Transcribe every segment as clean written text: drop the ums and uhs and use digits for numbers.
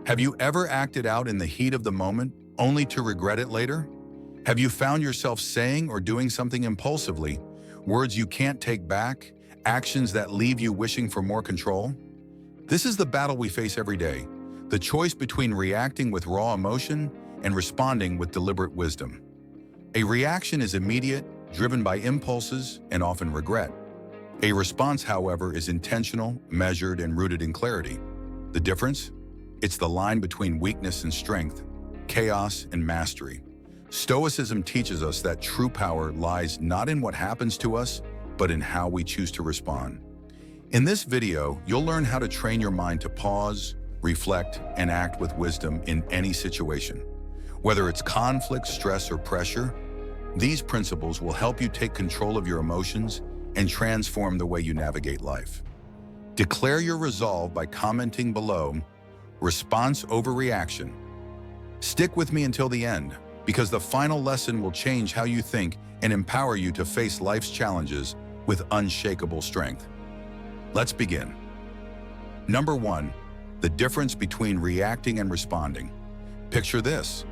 Have you ever acted out in the heat of the moment only to regret it later? Have you found yourself saying or doing something impulsively, words you can't take back, actions that leave you wishing for more control? This is the battle we face every day, the choice between reacting with raw emotion and responding with deliberate wisdom. A reaction is immediate, driven by impulses, and often regret. A response, however, is intentional, measured, and rooted in clarity. The difference? It's the line between weakness and strength, chaos and mastery. Stoicism teaches us that true power lies not in what happens to us, but in how we choose to respond. In this video, you'll learn how to train your mind to pause, reflect, and act with wisdom in any situation. Whether it's conflict, stress, or pressure, these principles will help you take control of your emotions and transform the way you navigate life. Declare your resolve by commenting below, response over reaction. Stick with me until the end, because the final lesson will change how you think and empower you to face life's challenges with unshakable strength. Let's begin. Number 1, the difference between reacting and responding. Picture this.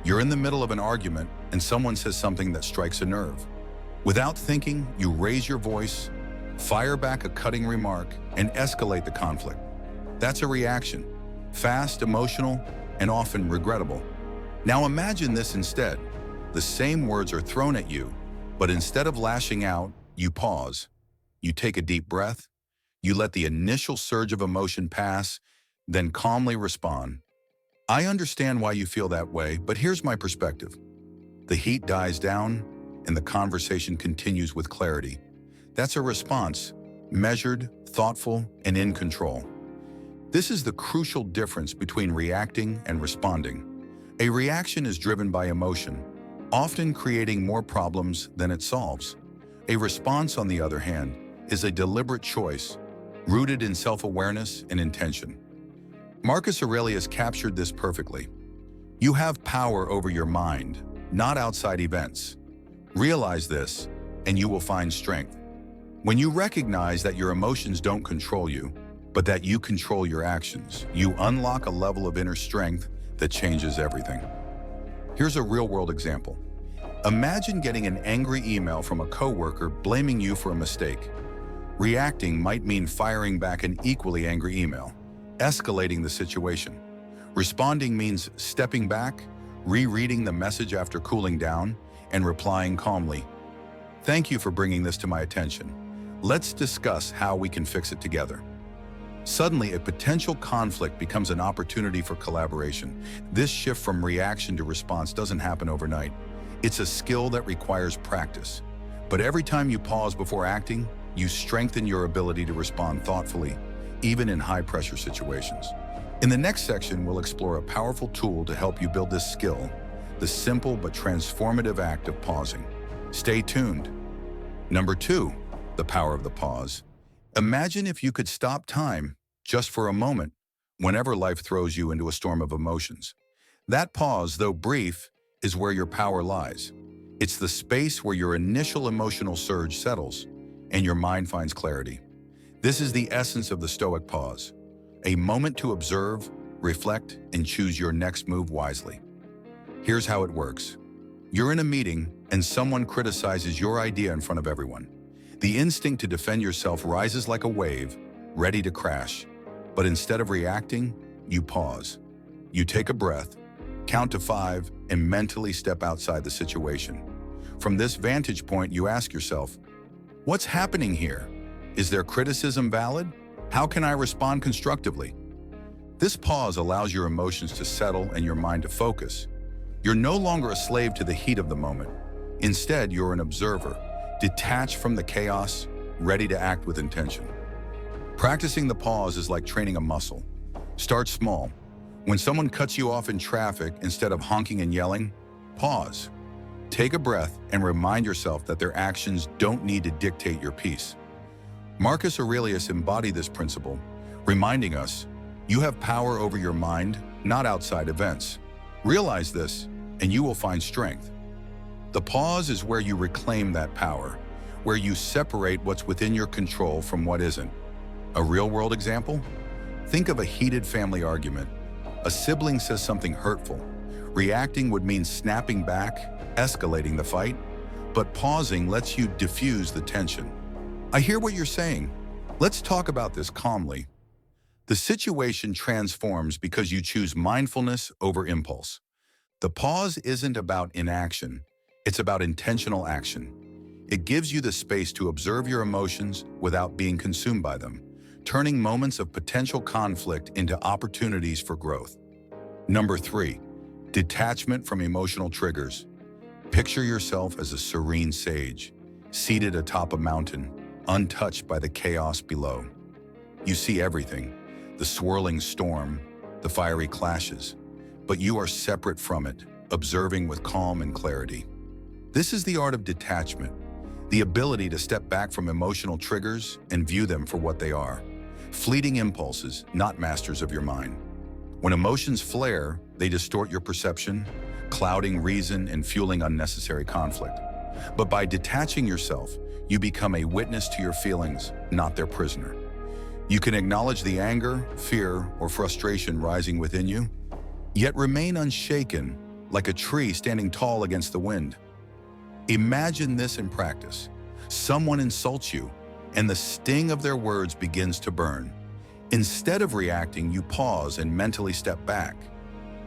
You're in the middle of an argument and someone says something that strikes a nerve. Without thinking, you raise your voice, fire back a cutting remark, and escalate the conflict. That's a reaction. Fast, emotional, and often regrettable. Now imagine this instead. The same words are thrown at you, but instead of lashing out, you pause. You take a deep breath. You let the initial surge of emotion pass, then calmly respond. I understand why you feel that way, but here's my perspective. The heat dies down, and the conversation continues with clarity. That's a response, measured, thoughtful, and in control. This is the crucial difference between reacting and responding. A reaction is driven by emotion, often creating more problems than it solves. A response, on the other hand, is a deliberate choice, rooted in self-awareness and intention. Marcus Aurelius captured this perfectly. You have power over your mind, not outside events. Realize this, and you will find strength. When you recognize that your emotions don't control you, but that you control your actions, you unlock a level of inner strength that changes everything. Here's a real-world example. Imagine getting an angry email from a coworker blaming you for a mistake. Reacting might mean firing back an equally angry email, escalating the situation. Responding means stepping back, rereading the message after cooling down, and replying calmly. Thank you for bringing this to my attention. Let's discuss how we can fix it together. Suddenly, a potential conflict becomes an opportunity for collaboration. This shift from reaction to response doesn't happen overnight. It's a skill that requires practice. But every time you pause before acting, you strengthen your ability to respond thoughtfully, even in high-pressure situations. In the next section, we'll explore a powerful tool to help you build this skill, the simple but transformative act of pausing. Stay tuned. Number 2, the power of the pause. Imagine if you could stop time, just for a moment, whenever life throws you into a storm of emotions. That pause, though brief, is where your power lies. It's the space where your initial emotional surge settles and your mind finds clarity. This is the essence of the Stoic pause, a moment to observe, reflect, and choose your next move wisely. Here's how it works. You're in a meeting and someone criticizes your idea in front of everyone. The instinct to defend yourself rises like a wave, ready to crash. But instead of reacting, you pause. You take a breath, count to 5, and mentally step outside the situation. From this vantage point, you ask yourself, what's happening here? Is their criticism valid? How can I respond constructively? This pause allows your emotions to settle and your mind to focus. You're no longer a slave to the heat of the moment. Instead, you're an observer, detached from the chaos, ready to act with intention. Practicing the pause is like training a muscle. Start small. When someone cuts you off in traffic, instead of honking and yelling, pause. Take a breath and remind yourself that their actions don't need to dictate your peace. Marcus Aurelius embodied this principle, reminding us, you have power over your mind, not outside events. Realize this, and you will find strength. The pause is where you reclaim that power, where you separate what's within your control from what isn't. A real-world example? Think of a heated family argument. A sibling says something hurtful. Reacting would mean snapping back, escalating the fight, but pausing lets you diffuse the tension. I hear what you're saying. Let's talk about this calmly. The situation transforms because you choose mindfulness over impulse. The pause isn't about inaction, it's about intentional action. It gives you the space to observe your emotions without being consumed by them, turning moments of potential conflict into opportunities for growth. Number 3, detachment from emotional triggers. Picture yourself as a serene sage, seated atop a mountain, untouched by the chaos below. You see everything, the swirling storm, the fiery clashes, but you are separate from it, observing with calm and clarity. This is the art of detachment, the ability to step back from emotional triggers and view them for what they are. Fleeting impulses, not masters of your mind. When emotions flare, they distort your perception, clouding reason and fueling unnecessary conflict. But by detaching yourself, you become a witness to your feelings, not their prisoner. You can acknowledge the anger, fear, or frustration rising within you, yet remain unshaken, like a tree standing tall against the wind. Imagine this in practice. Someone insults you, and the sting of their words begins to burn. Instead of reacting, you pause and mentally step back.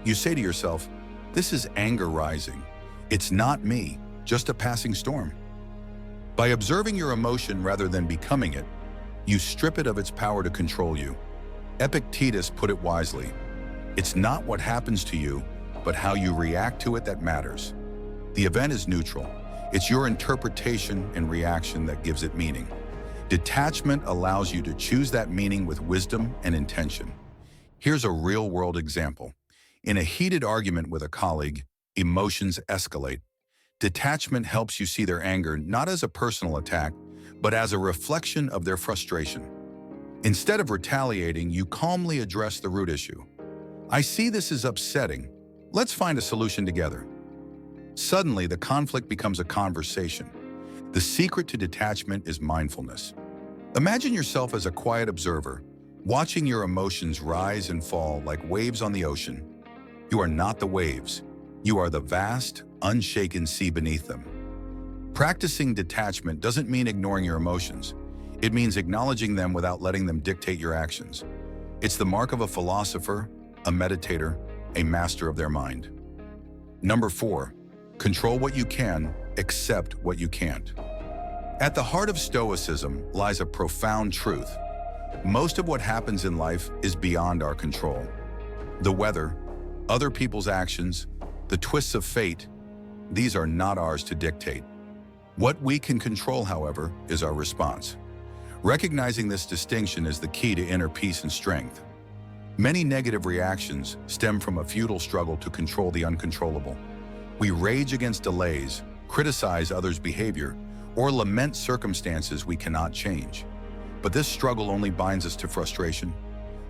You say to yourself, "This is anger rising. It's not me, just a passing storm." By observing your emotion rather than becoming it, you strip it of its power to control you. Epictetus put it wisely, "It's not what happens to you, but how you react to it that matters." The event is neutral. It's your interpretation and reaction that gives it meaning. Detachment allows you to choose that meaning with wisdom and intention. Here's a real-world example. In a heated argument with a colleague, emotions escalate. Detachment helps you see their anger not as a personal attack, but as a reflection of their frustration. Instead of retaliating, you calmly address the root issue. "I see this as upsetting. Let's find a solution together." Suddenly, the conflict becomes a conversation. The secret to detachment is mindfulness. Imagine yourself as a quiet observer, watching your emotions rise and fall like waves on the ocean. You are not the waves. You are the vast, unshaken sea beneath them. Practicing detachment doesn't mean ignoring your emotions. It means acknowledging them without letting them dictate your actions. It's the mark of a philosopher, a meditator, a master of their mind. Number 4, control what you can, accept what you can't. At the heart of Stoicism lies a profound truth. Most of what happens in life is beyond our control. The weather, other people's actions, the twists of fate, these are not ours to dictate. What we can control, however, is our response. Recognizing this distinction is the key to inner peace and strength. Many negative reactions stem from a futile struggle to control the uncontrollable. We rage against delays, criticize others' behavior, or lament circumstances we cannot change. But this struggle only binds us to frustration.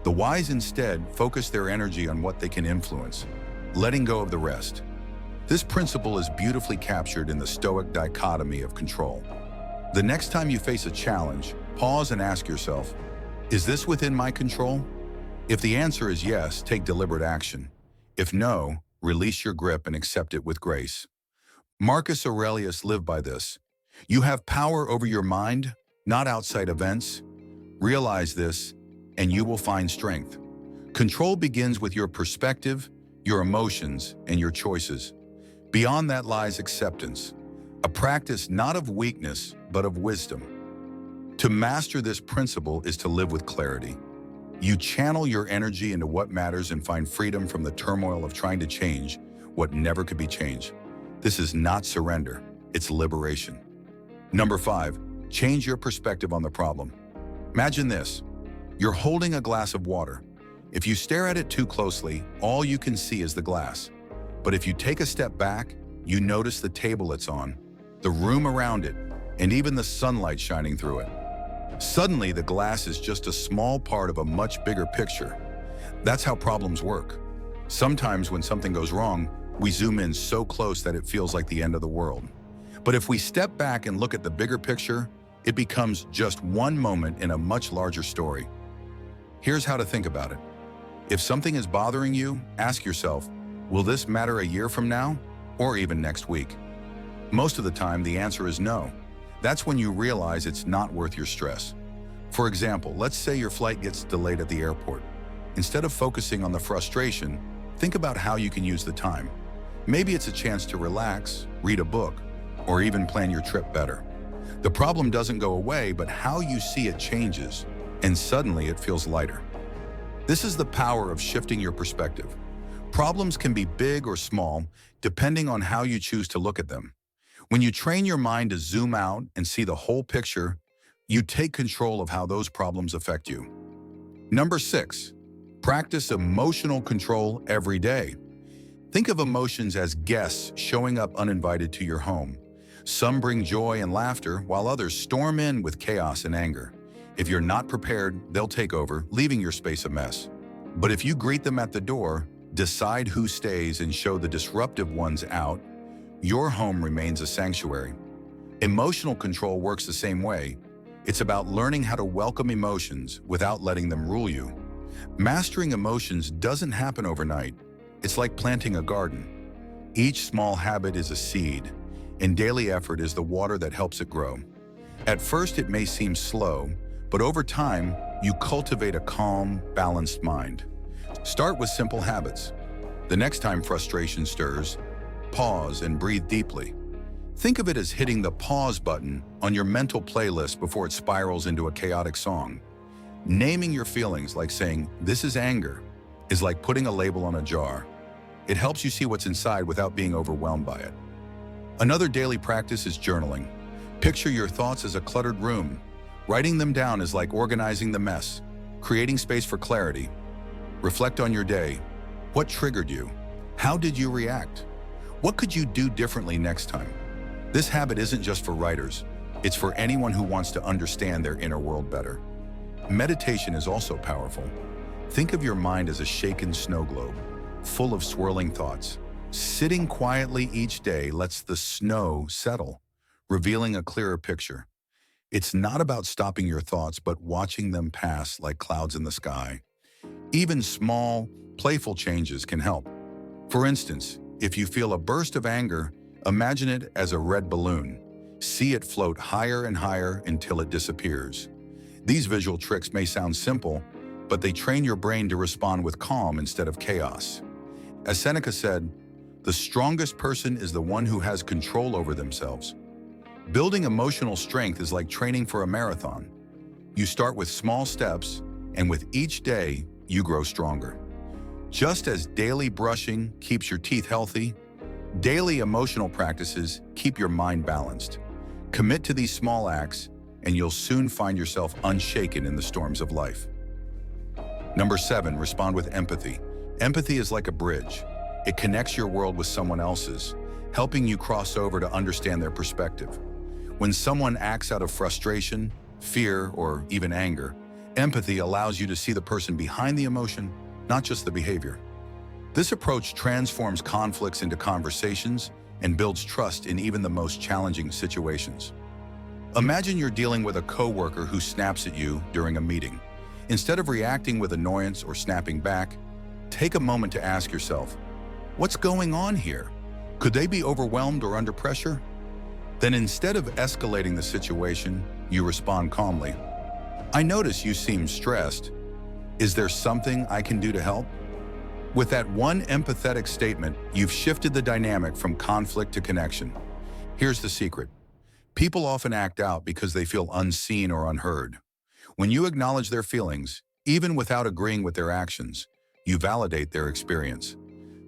The wise instead focus their energy on what they can influence, letting go of the rest. This principle is beautifully captured in the Stoic dichotomy of control. The next time you face a challenge, pause and ask yourself, "Is this within my control?" If the answer is yes, take deliberate action. If no, release your grip and accept it with grace. Marcus Aurelius lived by this. You have power over your mind, not outside events. Realize this, and you will find strength. Control begins with your perspective, your emotions, and your choices. Beyond that lies acceptance, a practice not of weakness, but of wisdom. To master this principle is to live with clarity. You channel your energy into what matters and find freedom from the turmoil of trying to change what never could be changed. This is not surrender, it's liberation. Number 5, change your perspective on the problem. Imagine this. You're holding a glass of water. If you stare at it too closely, all you can see is the glass. But if you take a step back, you notice the table it's on, the room around it, and even the sunlight shining through it. Suddenly, the glass is just a small part of a much bigger picture. That's how problems work. Sometimes when something goes wrong, we zoom in so close that it feels like the end of the world. But if we step back and look at the bigger picture, it becomes just one moment in a much larger story. Here's how to think about it. If something is bothering you, ask yourself, will this matter a year from now or even next week? Most of the time, the answer is no. That's when you realize it's not worth your stress. For example, let's say your flight gets delayed at the airport. Instead of focusing on the frustration, think about how you can use the time. Maybe it's a chance to relax, read a book, or even plan your trip better. The problem doesn't go away, but how you see it changes, and suddenly it feels lighter. This is the power of shifting your perspective. Problems can be big or small, depending on how you choose to look at them. When you train your mind to zoom out and see the whole picture, you take control of how those problems affect you. Number 6, practice emotional control every day. Think of emotions as guests showing up uninvited to your home. Some bring joy and laughter, while others storm in with chaos and anger. If you're not prepared, they'll take over, leaving your space a mess. But if you greet them at the door, decide who stays and show the disruptive ones out, your home remains a sanctuary. Emotional control works the same way. It's about learning how to welcome emotions without letting them rule you. Mastering emotions doesn't happen overnight. It's like planting a garden. Each small habit is a seed, and daily effort is the water that helps it grow. At first, it may seem slow, but over time, you cultivate a calm, balanced mind. Start with simple habits. The next time frustration stirs, pause and breathe deeply. Think of it as hitting the pause button on your mental playlist before it spirals into a chaotic song. Naming your feelings, like saying, "This is anger," is like putting a label on a jar. It helps you see what's inside without being overwhelmed by it. Another daily practice is journaling. Picture your thoughts as a cluttered room. Writing them down is like organizing the mess, creating space for clarity. Reflect on your day. What triggered you? How did you react? What could you do differently next time? This habit isn't just for writers. It's for anyone who wants to understand their inner world better. Meditation is also powerful. Think of your mind as a shaken snow globe, full of swirling thoughts. Sitting quietly each day lets the snow settle, revealing a clearer picture. It's not about stopping your thoughts, but watching them pass like clouds in the sky. Even small, playful changes can help. For instance, if you feel a burst of anger, imagine it as a red balloon. See it float higher and higher until it disappears. These visual tricks may sound simple, but they train your brain to respond with calm instead of chaos. As Seneca said, "The strongest person is the one who has control over themselves." Building emotional strength is like training for a marathon. You start with small steps, and with each day, you grow stronger. Just as daily brushing keeps your teeth healthy, daily emotional practices keep your mind balanced. Commit to these small acts, and you'll soon find yourself unshaken in the storms of life. Number 7, respond with empathy. Empathy is like a bridge. It connects your world with someone else's, helping you cross over to understand their perspective. When someone acts out of frustration, fear, or even anger, empathy allows you to see the person behind the emotion, not just the behavior. This approach transforms conflicts into conversations and builds trust in even the most challenging situations. Imagine you're dealing with a coworker who snaps at you during a meeting. Instead of reacting with annoyance or snapping back, take a moment to ask yourself, what's going on here? Could they be overwhelmed or under pressure? Then instead of escalating the situation, you respond calmly. I notice you seem stressed. Is there something I can do to help? With that one empathetic statement, you've shifted the dynamic from conflict to connection. Here's the secret. People often act out because they feel unseen or unheard. When you acknowledge their feelings, even without agreeing with their actions, you validate their experience.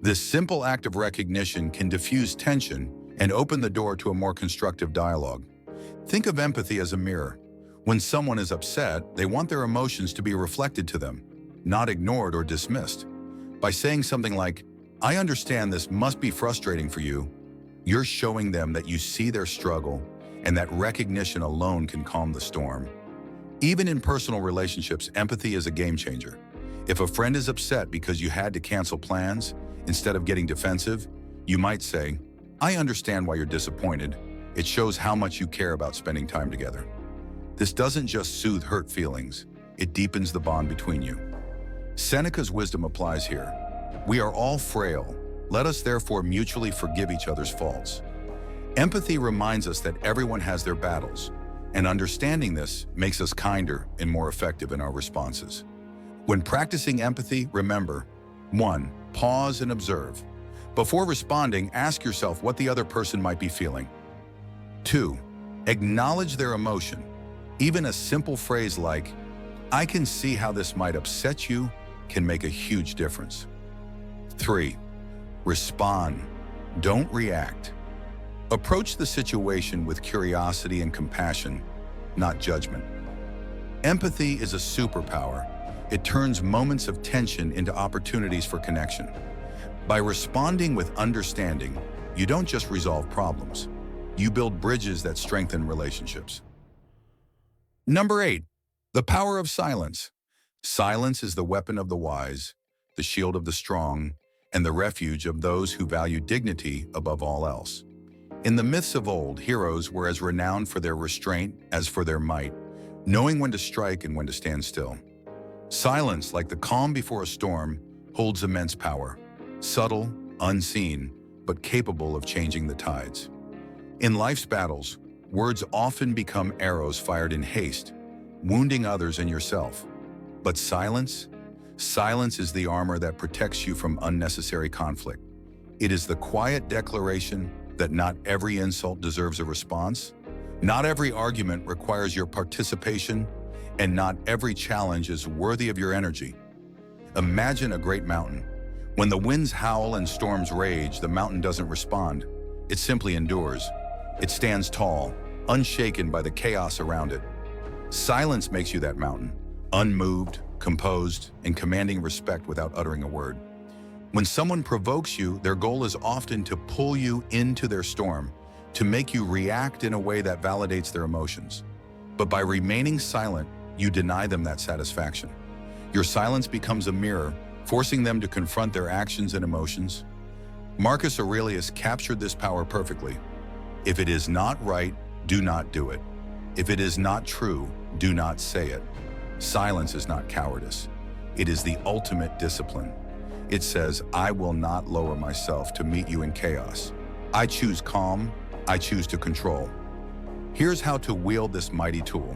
This simple act of recognition can diffuse tension and open the door to a more constructive dialogue. Think of empathy as a mirror. When someone is upset, they want their emotions to be reflected to them, not ignored or dismissed. By saying something like, "I understand this must be frustrating for you," you're showing them that you see their struggle and that recognition alone can calm the storm. Even in personal relationships, empathy is a game changer. If a friend is upset because you had to cancel plans, instead of getting defensive, you might say, "I understand why you're disappointed. It shows how much you care about spending time together." This doesn't just soothe hurt feelings, it deepens the bond between you. Seneca's wisdom applies here. We are all frail. Let us therefore mutually forgive each other's faults. Empathy reminds us that everyone has their battles, and understanding this makes us kinder and more effective in our responses. When practicing empathy, remember: 1. Pause and observe. Before responding, ask yourself what the other person might be feeling. 2. Acknowledge their emotion. Even a simple phrase like, "I can see how this might upset you," can make a huge difference. 3. Respond. Don't react. Approach the situation with curiosity and compassion, not judgment. Empathy is a superpower. It turns moments of tension into opportunities for connection. By responding with understanding, you don't just resolve problems. You build bridges that strengthen relationships. Number 8, the power of silence. Silence is the weapon of the wise, the shield of the strong, and the refuge of those who value dignity above all else. In the myths of old, heroes were as renowned for their restraint as for their might, knowing when to strike and when to stand still. Silence, like the calm before a storm, holds immense power, subtle, unseen, but capable of changing the tides. In life's battles, words often become arrows fired in haste, wounding others and yourself. But silence is the armor that protects you from unnecessary conflict. It is the quiet declaration that not every insult deserves a response, not every argument requires your participation, and not every challenge is worthy of your energy. Imagine a great mountain. When the winds howl and storms rage, the mountain doesn't respond. It simply endures. It stands tall, unshaken by the chaos around it. Silence makes you that mountain, unmoved, composed, and commanding respect without uttering a word. When someone provokes you, their goal is often to pull you into their storm, to make you react in a way that validates their emotions. But by remaining silent, you deny them that satisfaction. Your silence becomes a mirror, forcing them to confront their actions and emotions. Marcus Aurelius captured this power perfectly. If it is not right, do not do it. If it is not true, do not say it. Silence is not cowardice. It is the ultimate discipline. It says, I will not lower myself to meet you in chaos. I choose calm. I choose to control. Here's how to wield this mighty tool.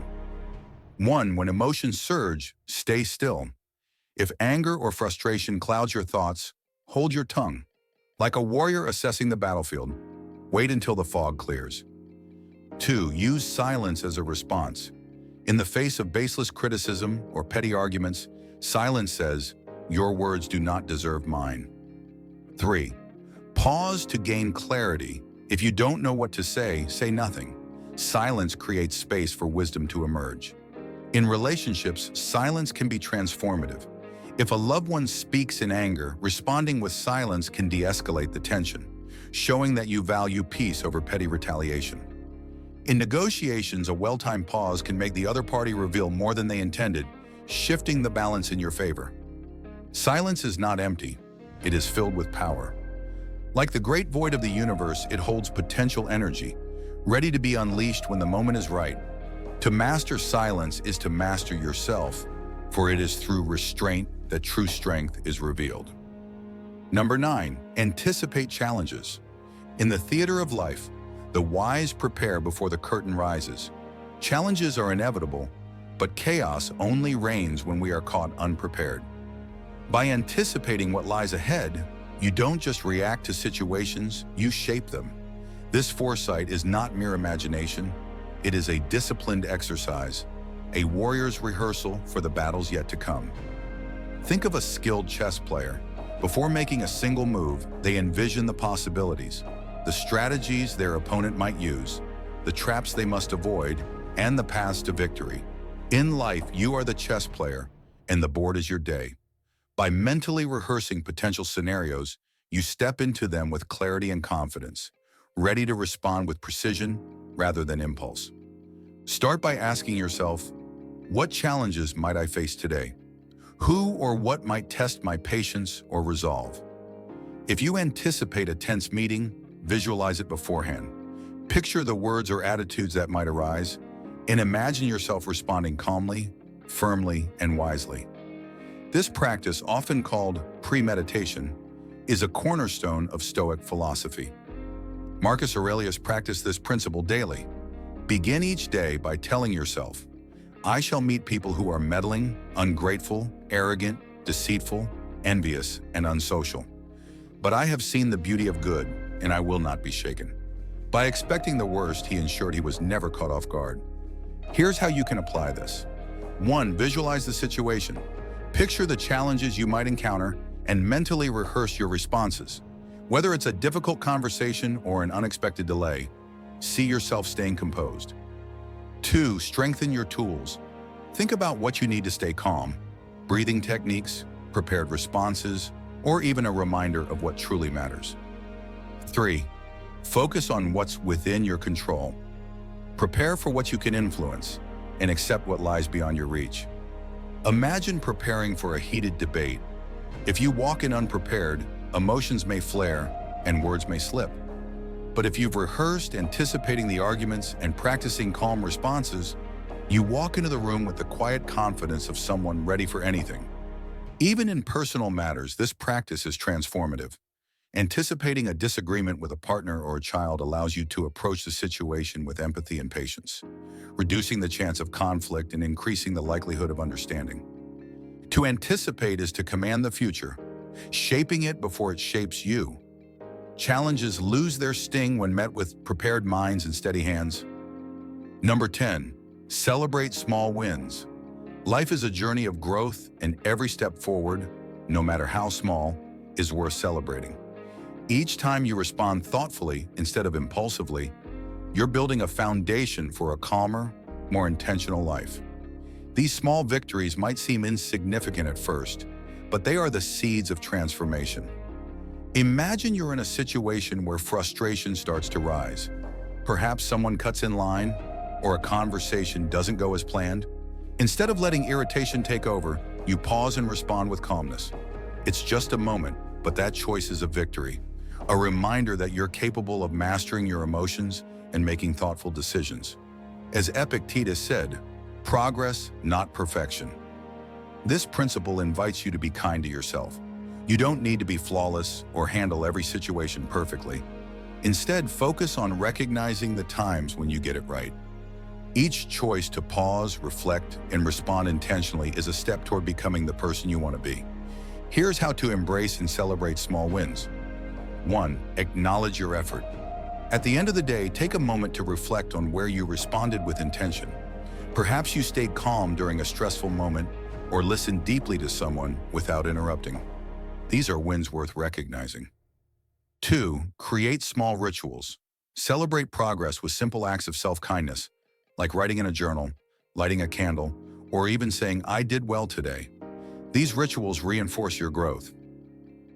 1. When emotions surge, stay still. If anger or frustration clouds your thoughts, hold your tongue. Like a warrior assessing the battlefield, wait until the fog clears. 2. Use silence as a response. In the face of baseless criticism or petty arguments, silence says, your words do not deserve mine. 3. Pause to gain clarity. If you don't know what to say nothing. Silence creates space for wisdom to emerge. In relationships, silence can be transformative. If a loved one speaks in anger, responding with silence can de-escalate the tension, showing that you value peace over petty retaliation. In negotiations, a well-timed pause can make the other party reveal more than they intended, shifting the balance in your favor. Silence is not empty. It is filled with power. Like the great void of the universe, it holds potential energy, ready to be unleashed when the moment is right. To master silence is to master yourself, for it is through restraint that true strength is revealed. Number 9, anticipate challenges. In the theater of life, the wise prepare before the curtain rises. Challenges are inevitable, but chaos only reigns when we are caught unprepared. By anticipating what lies ahead, you don't just react to situations, you shape them. This foresight is not mere imagination. It is a disciplined exercise, a warrior's rehearsal for the battles yet to come. Think of a skilled chess player. Before making a single move, they envision the possibilities, the strategies their opponent might use, the traps they must avoid, and the paths to victory. In life, you are the chess player, and the board is your day. By mentally rehearsing potential scenarios, you step into them with clarity and confidence, ready to respond with precision rather than impulse. Start by asking yourself, what challenges might I face today? Who or what might test my patience or resolve? If you anticipate a tense meeting, visualize it beforehand. Picture the words or attitudes that might arise, and imagine yourself responding calmly, firmly, and wisely. This practice, often called premeditation, is a cornerstone of Stoic philosophy. Marcus Aurelius practiced this principle daily. Begin each day by telling yourself, I shall meet people who are meddling, ungrateful, arrogant, deceitful, envious, and unsocial. But I have seen the beauty of good, and I will not be shaken. By expecting the worst, he ensured he was never caught off guard. Here's how you can apply this. 1. Visualize the situation. Picture the challenges you might encounter and mentally rehearse your responses. Whether it's a difficult conversation or an unexpected delay, see yourself staying composed. 2. Strengthen your tools. Think about what you need to stay calm. Breathing techniques, prepared responses, or even a reminder of what truly matters. 3. Focus on what's within your control. Prepare for what you can influence and accept what lies beyond your reach. Imagine preparing for a heated debate. If you walk in unprepared, emotions may flare and words may slip. But if you've rehearsed anticipating the arguments and practicing calm responses, you walk into the room with the quiet confidence of someone ready for anything. Even in personal matters, this practice is transformative. Anticipating a disagreement with a partner or a child allows you to approach the situation with empathy and patience, reducing the chance of conflict and increasing the likelihood of understanding. To anticipate is to command the future, shaping it before it shapes you. Challenges lose their sting when met with prepared minds and steady hands. Number 10, celebrate small wins. Life is a journey of growth, and every step forward, no matter how small, is worth celebrating. Each time you respond thoughtfully instead of impulsively, you're building a foundation for a calmer, more intentional life. These small victories might seem insignificant at first, but they are the seeds of transformation. Imagine you're in a situation where frustration starts to rise. Perhaps someone cuts in line, or a conversation doesn't go as planned. Instead of letting irritation take over, you pause and respond with calmness. It's just a moment, but that choice is a victory, a reminder that you're capable of mastering your emotions and making thoughtful decisions. As Epictetus said, progress, not perfection. This principle invites you to be kind to yourself. You don't need to be flawless or handle every situation perfectly. Instead, focus on recognizing the times when you get it right. Each choice to pause, reflect, and respond intentionally is a step toward becoming the person you want to be. Here's how to embrace and celebrate small wins. 1. Acknowledge your effort. At the end of the day, take a moment to reflect on where you responded with intention. Perhaps you stayed calm during a stressful moment or listened deeply to someone without interrupting. These are wins worth recognizing. 2. Create small rituals. Celebrate progress with simple acts of self-kindness, like writing in a journal, lighting a candle, or even saying, I did well today. These rituals reinforce your growth.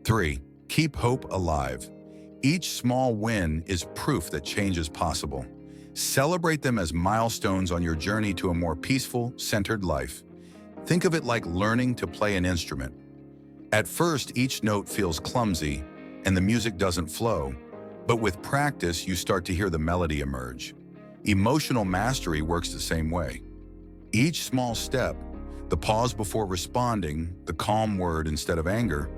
3. Keep hope alive. Each small win is proof that change is possible. Celebrate them as milestones on your journey to a more peaceful, centered life. Think of it like learning to play an instrument. At first, each note feels clumsy and the music doesn't flow, but with practice, you start to hear the melody emerge. Emotional mastery works the same way. Each small step, the pause before responding, the calm word instead of anger,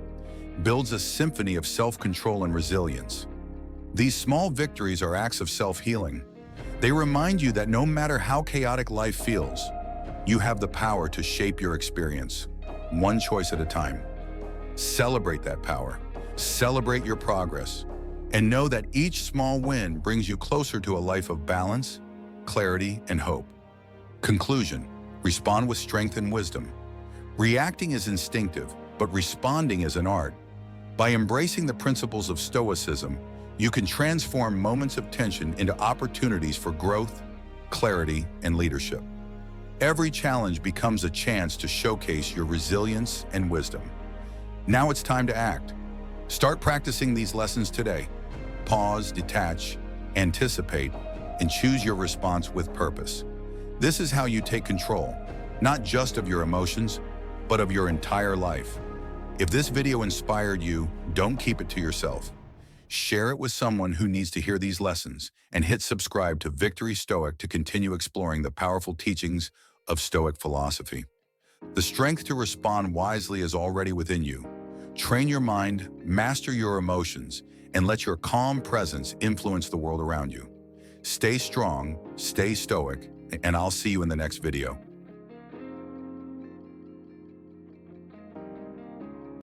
builds a symphony of self-control and resilience. These small victories are acts of self-healing. They remind you that no matter how chaotic life feels, you have the power to shape your experience, one choice at a time. Celebrate that power, celebrate your progress, and know that each small win brings you closer to a life of balance, clarity, and hope. Conclusion: respond with strength and wisdom. Reacting is instinctive, but responding is an art. By embracing the principles of Stoicism, you can transform moments of tension into opportunities for growth, clarity, and leadership. Every challenge becomes a chance to showcase your resilience and wisdom. Now it's time to act. Start practicing these lessons today. Pause, detach, anticipate, and choose your response with purpose. This is how you take control, not just of your emotions, but of your entire life. If this video inspired you, don't keep it to yourself. Share it with someone who needs to hear these lessons, and hit subscribe to Victory Stoic to continue exploring the powerful teachings of Stoic philosophy. The strength to respond wisely is already within you. Train your mind, master your emotions, and let your calm presence influence the world around you. Stay strong, stay stoic, and I'll see you in the next video.